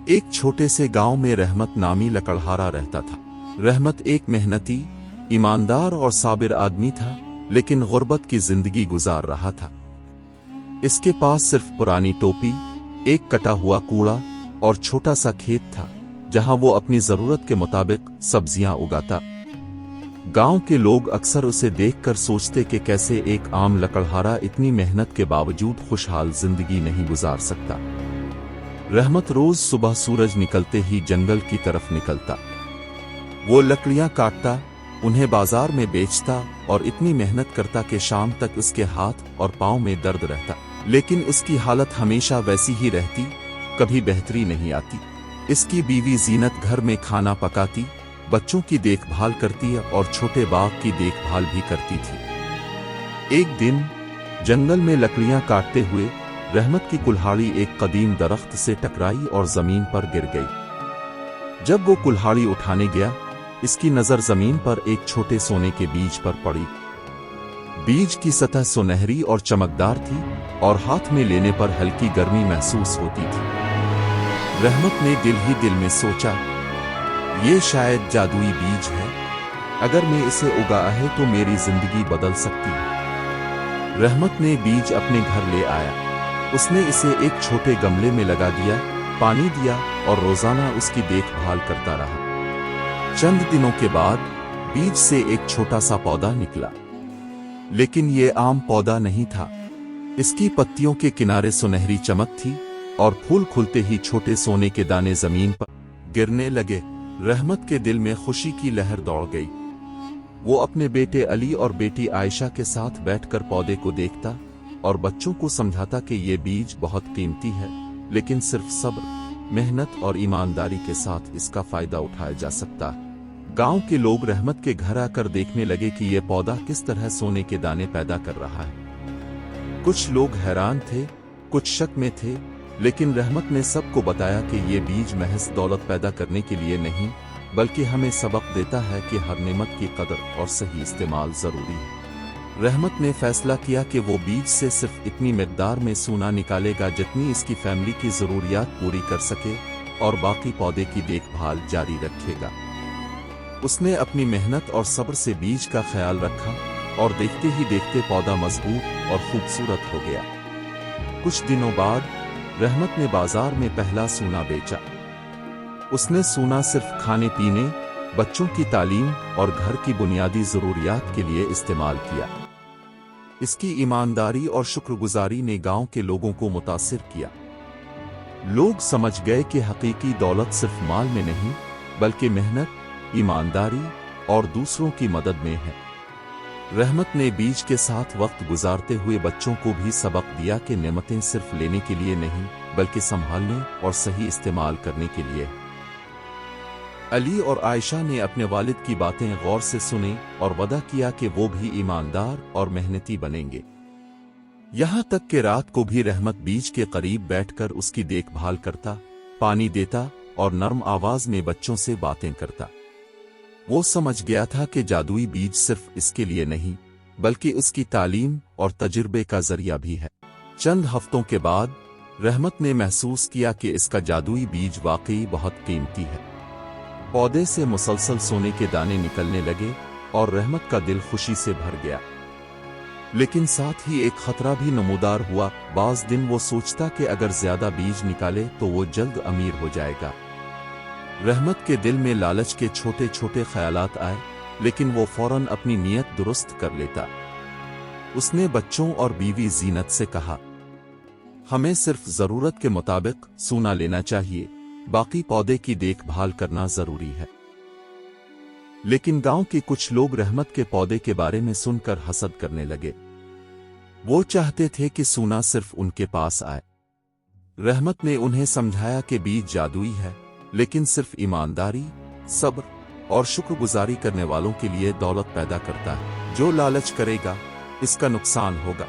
एक छोटे से गांव में रहमत नामी लकड़हारा रहता था। रहमत एक मेहनती, ईमानदार और साबिर आदमी था, लेकिन गुर्बत की जिंदगी गुजार रहा था। इसके पास सिर्फ पुरानी टोपी, एक कटा हुआ कूड़ा और छोटा सा खेत था, जहां वो अपनी जरूरत के मुताबिक सब्जियां उगाता। गांव के लोग अक्सर उसे देखकर सोचते कि कैसे एक आम लकड़हारा इतनी मेहनत के बावजूद खुशहाल जिंदगी नहीं गुजार सकता। रहमत रोज सुबह सूरज निकलते ही जंगल की तरफ निकलता। वो लकड़ियां काटता, उन्हें बाजार में बेचता और इतनी मेहनत करता कि शाम तक उसके हाथ और पांव में दर्द रहता। लेकिन उसकी हालत हमेशा वैसी ही रहती, कभी बेहतरी नहीं आती। इसकी बीवी जीनत घर में खाना पकाती, बच्चों की देखभाल करती और छोटे बाग की देखभाल भी करती थी। एक दिन जंगल में लकड़ियां काटते हुए रहमत की कुल्हाड़ी एक कदीम दरख्त से टकराई और जमीन पर गिर गई। जब वो कुल्हाड़ी उठाने गया, इसकी नजर जमीन पर एक छोटे सोने के बीज पर पड़ी। बीज की सतह सुनहरी और चमकदार थी और हाथ में लेने पर हल्की गर्मी महसूस होती थी। रहमत ने दिल ही दिल में सोचा, ये शायद जादुई बीज है। अगर मैं इसे उगाया है तो मेरी जिंदगी बदल सकती है। रहमत ने बीज अपने घर ले आया। उसने इसे एक छोटे गमले में लगा दिया, पानी दिया और रोजाना उसकी देखभाल करता रहा। चंद दिनों के बाद बीज से एक छोटा सा पौधा निकला, लेकिन ये आम पौधा नहीं था। इसकी पत्तियों के किनारे सुनहरी चमक थी और फूल खुलते ही छोटे सोने के दाने जमीन पर गिरने लगे। रहमत के दिल में खुशी की लहर दौड़ गई। वो अपने बेटे अली और बेटी आयशा के साथ बैठकर पौधे को देखता और बच्चों को समझाता कि ये बीज बहुत कीमती है, लेकिन सिर्फ सब्र, मेहनत और ईमानदारी के साथ इसका फायदा उठाया जा सकता है। गांव के लोग रहमत के घर आकर देखने लगे कि यह पौधा किस तरह सोने के दाने पैदा कर रहा है। कुछ लोग हैरान थे, कुछ शक में थे, लेकिन रहमत ने सबको बताया कि ये बीज महज दौलत पैदा करने के लिए नहीं, बल्कि हमें सबक देता है कि हर नेमत की कदर और सही इस्तेमाल जरूरी है। रहमत ने फैसला किया कि वो बीज से सिर्फ इतनी मिकदार में सोना निकालेगा जितनी इसकी फैमिली की जरूरियात पूरी कर सके, और बाकी पौधे की देखभाल जारी रखेगा। उसने अपनी मेहनत और सब्र से बीज का ख्याल रखा और देखते ही देखते पौधा मजबूत और खूबसूरत हो गया। कुछ दिनों बाद रहमत ने बाजार में पहला सोना बेचा। उसने सोना सिर्फ खाने पीने, बच्चों की तालीम और घर की बुनियादी जरूरियात के लिए इस्तेमाल किया। इसकी ईमानदारी और शुक्रगुजारी ने गांव के लोगों को मुतासिर किया। लोग समझ गए कि हकीकी दौलत सिर्फ माल में नहीं, बल्कि मेहनत, ईमानदारी और दूसरों की मदद में है। रहमत ने बीज के साथ वक्त गुजारते हुए बच्चों को भी सबक दिया कि नेमतें सिर्फ लेने के लिए नहीं, बल्कि संभालने और सही इस्तेमाल करने के लिए। अली और आयशा ने अपने वालिद की बातें गौर से सुनी और वादा किया कि वो भी ईमानदार और मेहनती बनेंगे। यहां तक कि रात को भी रहमत बीज के करीब बैठकर उसकी देखभाल करता, पानी देता और नरम आवाज में बच्चों से बातें करता। वो समझ गया था कि जादुई बीज सिर्फ इसके लिए नहीं, बल्कि उसकी तालीम और तजुर्बे का जरिया भी है। चंद हफ्तों के बाद रहमत ने महसूस किया कि इसका जादुई बीज वाकई बहुत कीमती है। पौधे से मुसलसल सोने के दाने निकलने लगे और रहमत का दिल खुशी से भर गया। लेकिन साथ ही एक खतरा भी नमूदार हुआ। बाज़ दिन वो सोचता कि अगर ज्यादा बीज निकाले तो वो जल्द अमीर हो जाएगा। रहमत के दिल में लालच के छोटे छोटे ख्यालात आए, लेकिन वो फौरन अपनी नीयत दुरुस्त कर लेता। उसने बच्चों और बीवी जीनत से कहा, हमें सिर्फ जरूरत के मुताबिक सोना लेना चाहिए, बाकी पौधे की देखभाल करना जरूरी है। लेकिन गांव के कुछ लोग रहमत के पौधे के बारे में सुनकर हसद करने लगे। वो चाहते थे कि सोना सिर्फ उनके पास आए। रहमत ने उन्हें समझाया कि बीज जादुई है, लेकिन सिर्फ ईमानदारी, सब्र और शुक्रगुजारी करने वालों के लिए दौलत पैदा करता है। जो लालच करेगा, इसका नुकसान होगा।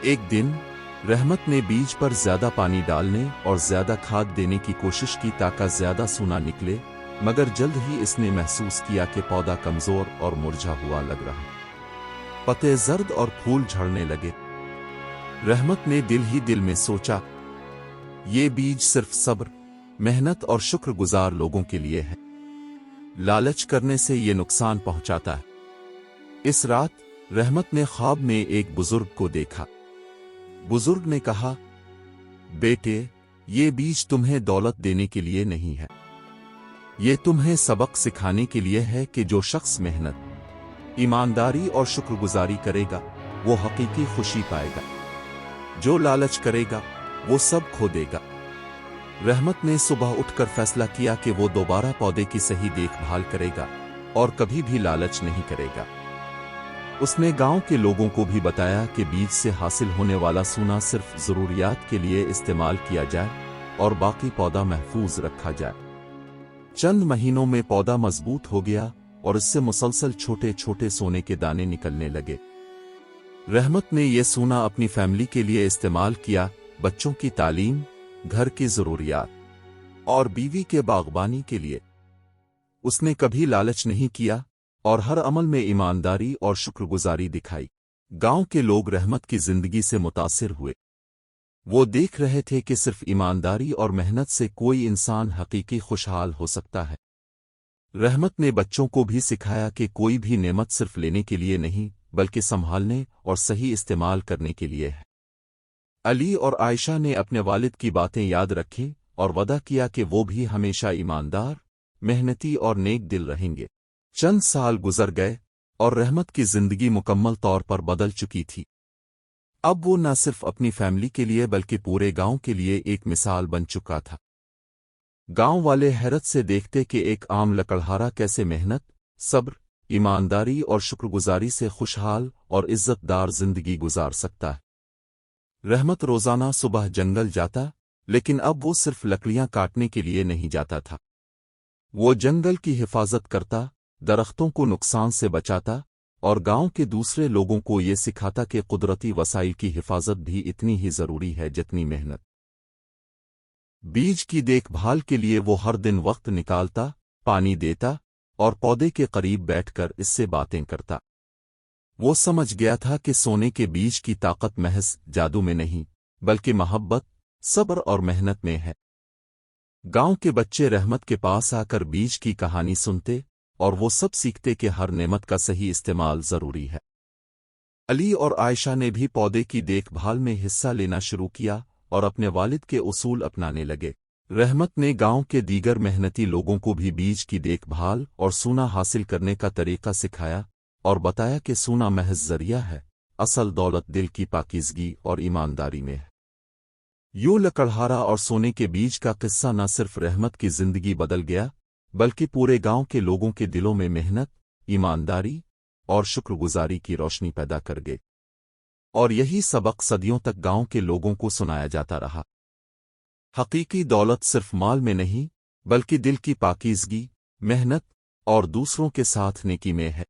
एक दिन रहमत ने बीज पर ज्यादा पानी डालने और ज्यादा खाद देने की कोशिश की ताकि ज्यादा सोना निकले, मगर जल्द ही इसने महसूस किया कि पौधा कमजोर और मुरझा हुआ लग रहा। पत्ते जर्द और फूल झड़ने लगे। रहमत ने दिल ही दिल में सोचा, ये बीज सिर्फ सब्र, محنت اور شکر گزار لوگوں کے لیے ہے۔ لالچ کرنے سے یہ نقصان پہنچاتا ہے۔ اس رات رحمت نے خواب میں ایک بزرگ کو دیکھا۔ بزرگ نے کہا، بیٹے، یہ بیج تمہیں دولت دینے کے لیے نہیں ہے، یہ تمہیں سبق سکھانے کے لیے ہے کہ جو شخص محنت، ایمانداری اور شکر گزاری کرے گا وہ حقیقی خوشی پائے گا، جو لالچ کرے گا وہ سب کھو دے گا۔ رحمت نے صبح اٹھ کر فیصلہ کیا کہ وہ دوبارہ پودے کی صحیح دیکھ بھال کرے گا اور کبھی بھی لالچ نہیں کرے گا۔ اس نے گاؤں کے لوگوں کو بھی بتایا کہ بیج سے حاصل ہونے والا سونا صرف ضروریات کے لیے استعمال کیا جائے اور باقی پودا محفوظ رکھا جائے۔ چند مہینوں میں پودا مضبوط ہو گیا اور اس سے مسلسل چھوٹے چھوٹے سونے کے دانے نکلنے لگے۔ رحمت نے یہ سونا اپنی فیملی کے لیے استعمال کیا، بچوں کی تعلیم، گھر کی ضروریات اور بیوی کے باغبانی کے لیے۔ اس نے کبھی لالچ نہیں کیا اور ہر عمل میں ایمانداری اور شکر گزاری دکھائی۔ گاؤں کے لوگ رحمت کی زندگی سے متاثر ہوئے۔ وہ دیکھ رہے تھے کہ صرف ایمانداری اور محنت سے کوئی انسان حقیقی خوشحال ہو سکتا ہے۔ رحمت نے بچوں کو بھی سکھایا کہ کوئی بھی نعمت صرف لینے کے لیے نہیں بلکہ سنبھالنے اور صحیح استعمال کرنے کے لیے ہے۔ علی اور عائشہ نے اپنے والد کی باتیں یاد رکھیں اور وعدہ کیا کہ وہ بھی ہمیشہ ایماندار، محنتی اور نیک دل رہیں گے۔ چند سال گزر گئے اور رحمت کی زندگی مکمل طور پر بدل چکی تھی۔ اب وہ نہ صرف اپنی فیملی کے لیے بلکہ پورے گاؤں کے لیے ایک مثال بن چکا تھا۔ گاؤں والے حیرت سے دیکھتے کہ ایک عام لکڑہارا کیسے محنت، صبر، ایمانداری اور شکر گزاری سے خوشحال اور عزت دار زندگی گزار سکتا ہے۔ رحمت روزانہ صبح جنگل جاتا، لیکن اب وہ صرف لکڑیاں کاٹنے کے لیے نہیں جاتا تھا۔ وہ جنگل کی حفاظت کرتا، درختوں کو نقصان سے بچاتا اور گاؤں کے دوسرے لوگوں کو یہ سکھاتا کہ قدرتی وسائل کی حفاظت بھی اتنی ہی ضروری ہے جتنی محنت۔ بیج کی دیکھ بھال کے لیے وہ ہر دن وقت نکالتا، پانی دیتا اور پودے کے قریب بیٹھ کر اس سے باتیں کرتا۔ وہ سمجھ گیا تھا کہ سونے کے بیج کی طاقت محض جادو میں نہیں بلکہ محبت، صبر اور محنت میں ہے۔ گاؤں کے بچے رحمت کے پاس آ کر بیج کی کہانی سنتے اور وہ سب سیکھتے کہ ہر نعمت کا صحیح استعمال ضروری ہے۔ علی اور عائشہ نے بھی پودے کی دیکھ بھال میں حصہ لینا شروع کیا اور اپنے والد کے اصول اپنانے لگے۔ رحمت نے گاؤں کے دیگر محنتی لوگوں کو بھی بیج کی دیکھ بھال اور سونا حاصل کرنے کا طریقہ سکھایا اور بتایا کہ سونا محض ذریعہ ہے، اصل دولت دل کی پاکیزگی اور ایمانداری میں ہے۔ یوں لکڑہارا اور سونے کے بیج کا قصہ نہ صرف رحمت کی زندگی بدل گیا بلکہ پورے گاؤں کے لوگوں کے دلوں میں محنت، ایمانداری اور شکر گزاری کی روشنی پیدا کر گئے، اور یہی سبق صدیوں تک گاؤں کے لوگوں کو سنایا جاتا رہا۔ حقیقی دولت صرف مال میں نہیں بلکہ دل کی پاکیزگی، محنت اور دوسروں کے ساتھ نیکی میں ہے۔